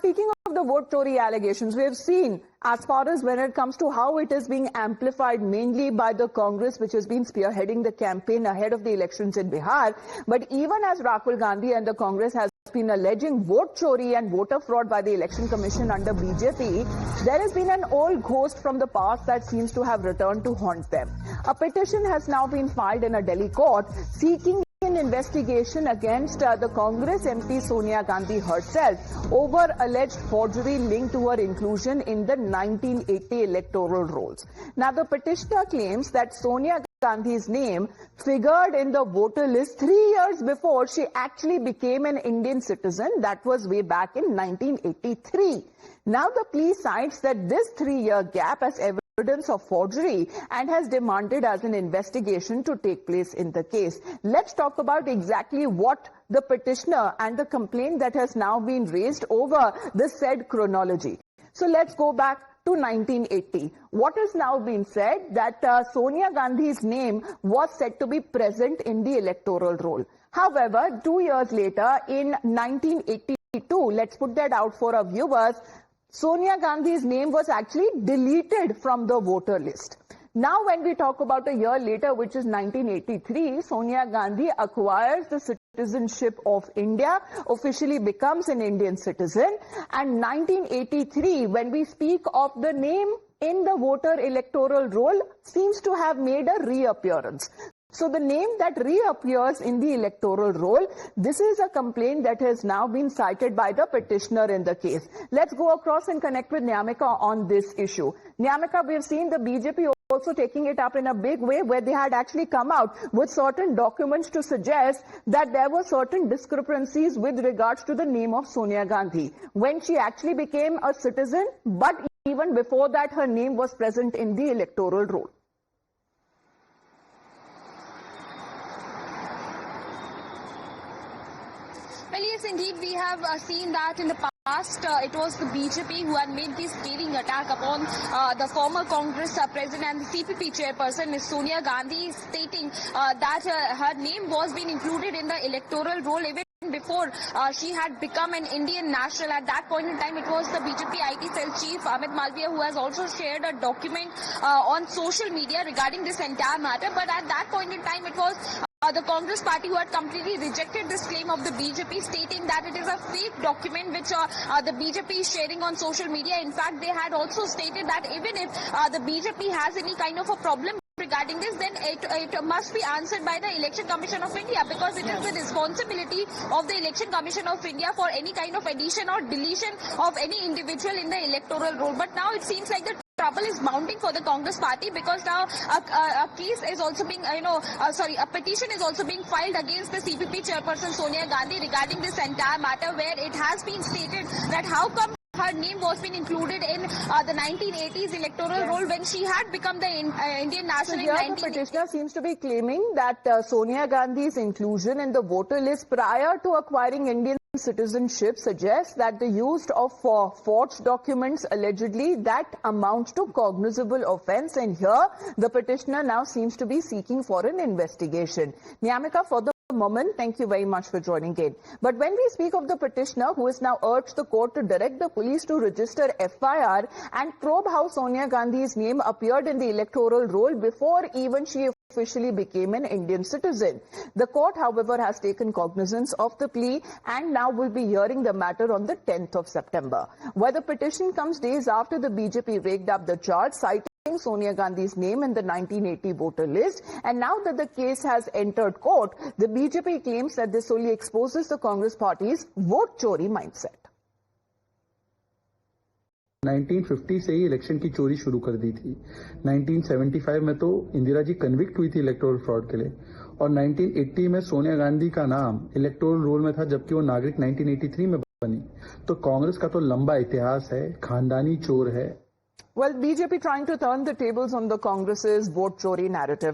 speaking of the vote chori allegations, we have seen as far as when it comes to how it is being amplified mainly by the Congress, which has been spearheading the campaign ahead of the elections in Bihar. But even as Rahul Gandhi and the Congress has been alleging vote chori and voter fraud by the Election Commission under BJP, there has been an old ghost from the past that seems to have returned to haunt them. A petition has now been filed in a Delhi court seeking an investigation against the Congress MP Sonia Gandhi herself over alleged forgery linked to her inclusion in the 1980 electoral rolls. Now, the petitioner claims that Sonia Gandhi's name figured in the voter list 3 years before she actually became an Indian citizen. That was way back in 1983. Now, the plea cites that this 3-year gap as evidence of forgery and has demanded as an investigation to take place in the case. Let's talk about exactly what the petitioner and the complaint that has now been raised over the said chronology. So let's go back to 1980. What has now been said that Sonia Gandhi's name was said to be present in the electoral roll. However, 2 years later in 1982, let's put that out for our viewers, Sonia Gandhi's name was actually deleted from the voter list. Now, when we talk about a year later, which is 1983, Sonia Gandhi acquires the citizenship of India, officially becomes an Indian citizen. And 1983, when we speak of the name in the voter electoral roll, seems to have made a reappearance. So the name that reappears in the electoral roll, this is a complaint that has now been cited by the petitioner in the case. Let's go across and connect with Nyamika on this issue. Nyamika, we have seen the BJP also taking it up in a big way, where they had actually come out with certain documents to suggest that there were certain discrepancies with regards to the name of Sonia Gandhi when she actually became a citizen, but even before that her name was present in the electoral roll. Well, yes, indeed, we have seen that in the past. It was the BJP who had made this scathing attack upon the former Congress president and the CPP chairperson, Ms. Sonia Gandhi, stating that her name was being included in the electoral roll even before she had become an Indian national. At that point in time, it was the BJP IT cell chief Amit Malviya who has also shared a document on social media regarding this entire matter. But at that point in time, it was the Congress party who had completely rejected this claim of the BJP, stating that it is a fake document which the BJP is sharing on social media. In fact, they had also stated that even if the BJP has any kind of a problem regarding this, then it must be answered by the Election Commission of India, because it is the responsibility of the Election Commission of India for any kind of addition or deletion of any individual in the electoral roll. But now it seems like the trouble is mounting for the Congress party, because now a case is also being, a petition is also being filed against the CPP chairperson Sonia Gandhi regarding this entire matter, where it has been stated that how come her name was being included in the 1980s electoral roll when she had become the Indian national in 1980s. The petitioner seems to be claiming that Sonia Gandhi's inclusion in the voter list prior to acquiring Indian citizenship suggests that the use of forged documents allegedly that amounts to cognizable offence, and here the petitioner now seems to be seeking for an investigation. Nyamika, for the moment, thank you very much for joining in. But when we speak of the petitioner who has now urged the court to direct the police to register FIR and probe how Sonia Gandhi's name appeared in the electoral roll before even she officially became an Indian citizen. The court, however, has taken cognizance of the plea and now will be hearing the matter on the 10th of September. Where the petition comes days after the BJP raked up the charge, citing Sonia Gandhi's name in the 1980 voter list, and now that the case has entered court, the BJP claims that this only exposes the Congress party's vote chori mindset. 1950 से ही election की चोरी शुरू कर दी थी। 1975 में तो Indira ji convict हुई थी इलेक्टोरल फ्रॉड के लिए, और 1980 में सोनिया गांधी का नाम इलेक्टोरल रोल में था, जबकि वो नागरिक 1983 में बनी। तो कांग्रेस का तो लंबा इतिहास है, खानदानी चोर है। Well, BJP trying to turn the tables on the Congress's vote chori narrative.